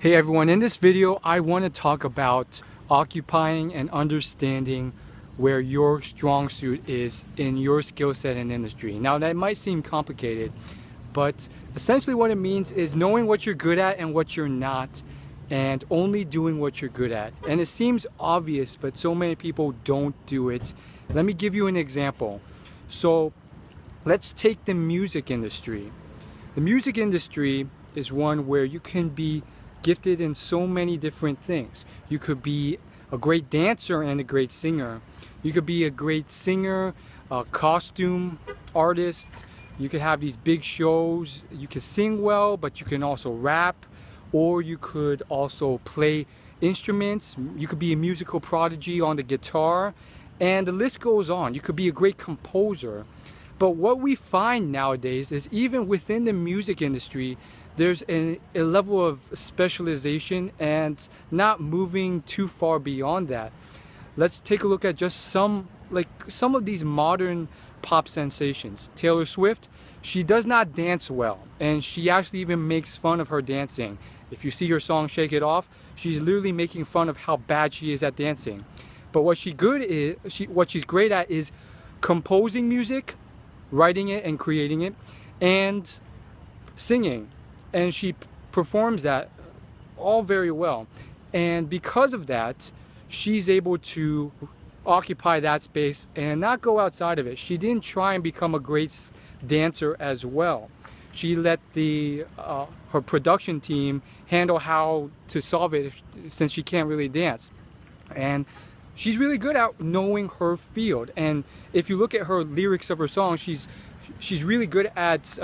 Hey everyone, in this video I want to talk about occupying and understanding where your strong suit is in your skill set and industry. Now that might seem complicated, but essentially what it means is knowing what you're good at and what you're not, and only doing what you're good at. And it seems obvious, but so many people don't do it. Let me give you an example. So let's take the music industry. The music industry is one where you can be gifted in so many different things. You could be a great dancer and a great singer. You could be a great singer, a costume artist. You could have these big shows. You can sing well, but you can also rap, or you could also play instruments. You could be a musical prodigy on the guitar, and the list goes on. You could be a great composer. But what we find nowadays is even within the music industry, there's a level of specialization and not moving too far beyond that. Let's take a look at just some of these modern pop sensations. Taylor Swift, she does not dance well, and she actually even makes fun of her dancing. If you see her song Shake It Off, she's literally making fun of how bad she is at dancing. But what she's great at is composing music, writing it and creating it, and singing. And she performs that all very well. And because of that, she's able to occupy that space and not go outside of it. She didn't try and become a great dancer as well. She let her production team handle how to solve it since she can't really dance. And she's really good at knowing her field. And if you look at her lyrics of her songs, she's really good at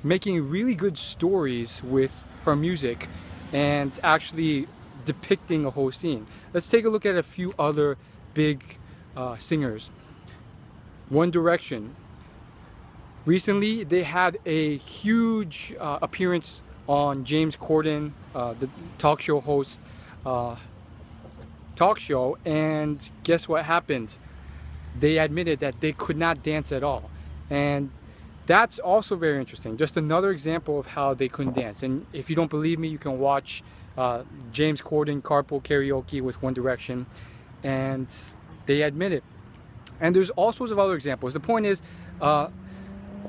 making really good stories with her music and actually depicting a whole scene. Let's take a look at a few other big singers. One Direction. Recently, they had a huge appearance on James Corden, the talk show host, talk show, and guess what happened? They admitted that they could not dance at all. And that's also very interesting. Just another example of how they couldn't dance. And if you don't believe me, you can watch James Corden Carpool Karaoke with One Direction, and they admit it. And there's all sorts of other examples. The point is,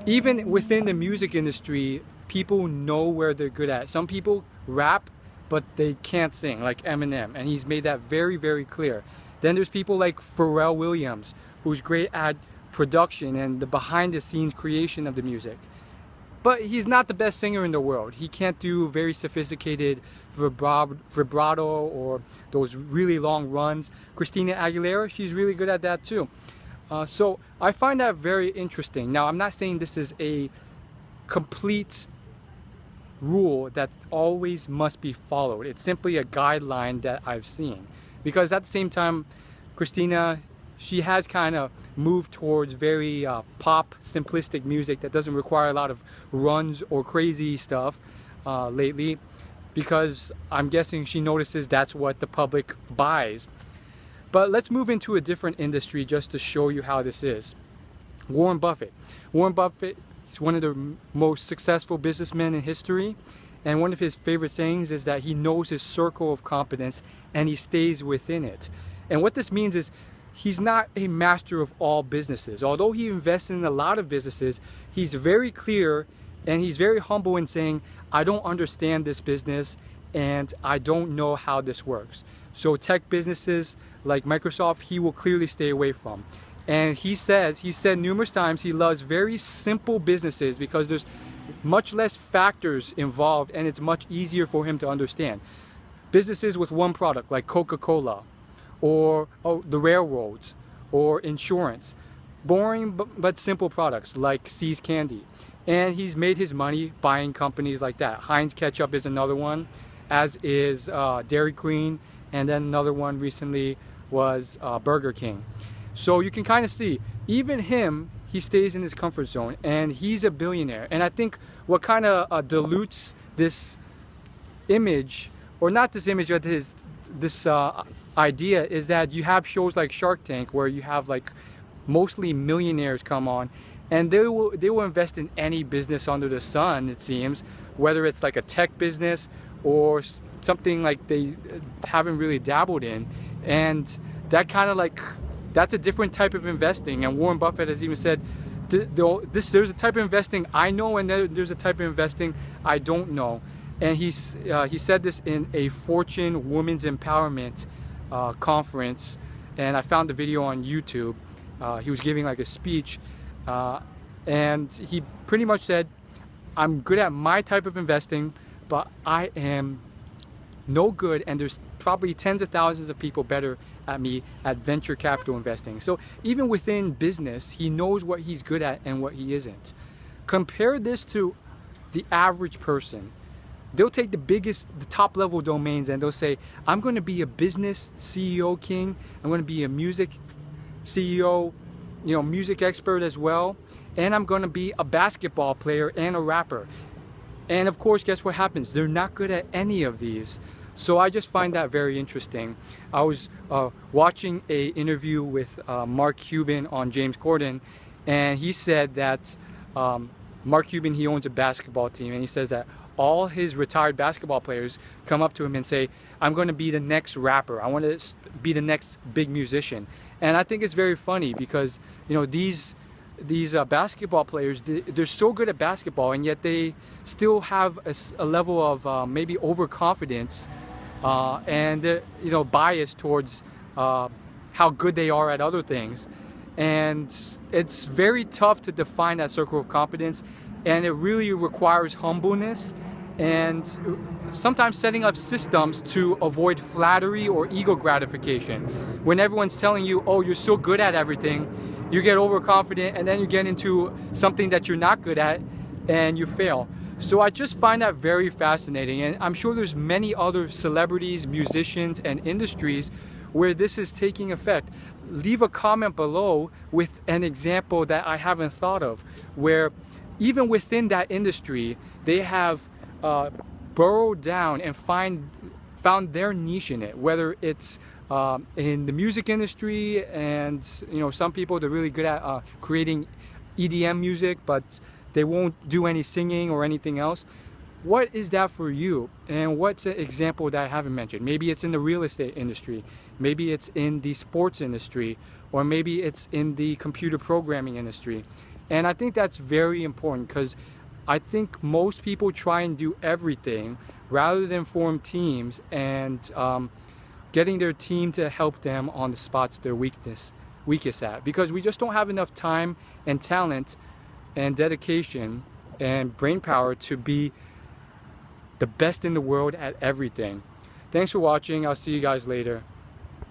even within the music industry, people know where they're good at. Some people rap, but they can't sing, like Eminem, and he's made that very, very clear. Then there's people like Pharrell Williams, who's great at production and the behind-the-scenes creation of the music. But he's not the best singer in the world. He can't do very sophisticated vibrato or those really long runs. Christina Aguilera, she's really good at that too. So I find that very interesting. Now, I'm not saying this is a complete rule that always must be followed. It's simply a guideline that I've seen. Because at the same time, Christina, she has kind of moved towards very pop, simplistic music that doesn't require a lot of runs or crazy stuff lately, because I'm guessing she notices that's what the public buys. But let's move into a different industry just to show you how this is. Warren Buffett. Warren Buffett is one of the most successful businessmen in history, and one of his favorite sayings is that he knows his circle of competence and he stays within it. And what this means is he's not a master of all businesses. Although he invests in a lot of businesses, he's very clear and he's very humble in saying, I don't understand this business and I don't know how this works. So tech businesses like Microsoft, he will clearly stay away from. And he said numerous times he loves very simple businesses because there's much less factors involved and it's much easier for him to understand. Businesses with one product like Coca-Cola, or the railroads, or insurance. Boring but simple products like See's Candy. And he's made his money buying companies like that. Heinz Ketchup is another one, as is Dairy Queen, and then another one recently was Burger King. So you can kind of see, even him, he stays in his comfort zone, and he's a billionaire. And I think what kind of dilutes this image, or not this image, but this idea is that you have shows like Shark Tank where you have like mostly millionaires come on, and they will invest in any business under the sun, it seems, whether it's like a tech business or something like they haven't really dabbled in. And that kind of like, that's a different type of investing. And Warren Buffett has even said, there's a type of investing I know, and there's a type of investing I don't know. And he said this in a Fortune Women's Empowerment conference, and I found the video on YouTube. He was giving like a speech, and he pretty much said, I'm good at my type of investing, but I am no good, and there's probably tens of thousands of people better at me at venture capital investing. So even within business, he knows what he's good at and what he isn't. Compare this to the average person. They'll take the top level domains, and they'll say, I'm going to be a business CEO king, I'm going to be a music CEO, music expert as well, and I'm going to be a basketball player and a rapper. And of course, guess what happens? They're not good at any of these. So I just find that very interesting. I was watching an interview with Mark Cuban on James Corden, and he said that Mark Cuban, he owns a basketball team, and he says that all his retired basketball players come up to him and say, I'm going to be the next rapper, I want to be the next big musician. And I think it's very funny because these basketball players, they're so good at basketball, and yet they still have a level of maybe overconfidence and bias towards how good they are at other things. And it's very tough to define that circle of competence, and it really requires humbleness and sometimes setting up systems to avoid flattery or ego gratification. When everyone's telling you, oh, you're so good at everything, you get overconfident, and then you get into something that you're not good at and you fail. So I just find that very fascinating, and I'm sure there's many other celebrities, musicians, and industries where this is taking effect. Leave a comment below with an example that I haven't thought of, where even within that industry, they have burrowed down and found their niche in it, whether it's in the music industry, and some people, they're really good at creating EDM music, but they won't do any singing or anything else. What is that for you? And what's an example that I haven't mentioned? Maybe it's in the real estate industry, maybe it's in the sports industry, or maybe it's in the computer programming industry. And I think that's very important, because I think most people try and do everything rather than form teams and getting their team to help them on the spots they're weakest at, because we just don't have enough time and talent and dedication and brain power to be the best in the world at everything. Thanks for watching. I'll see you guys later.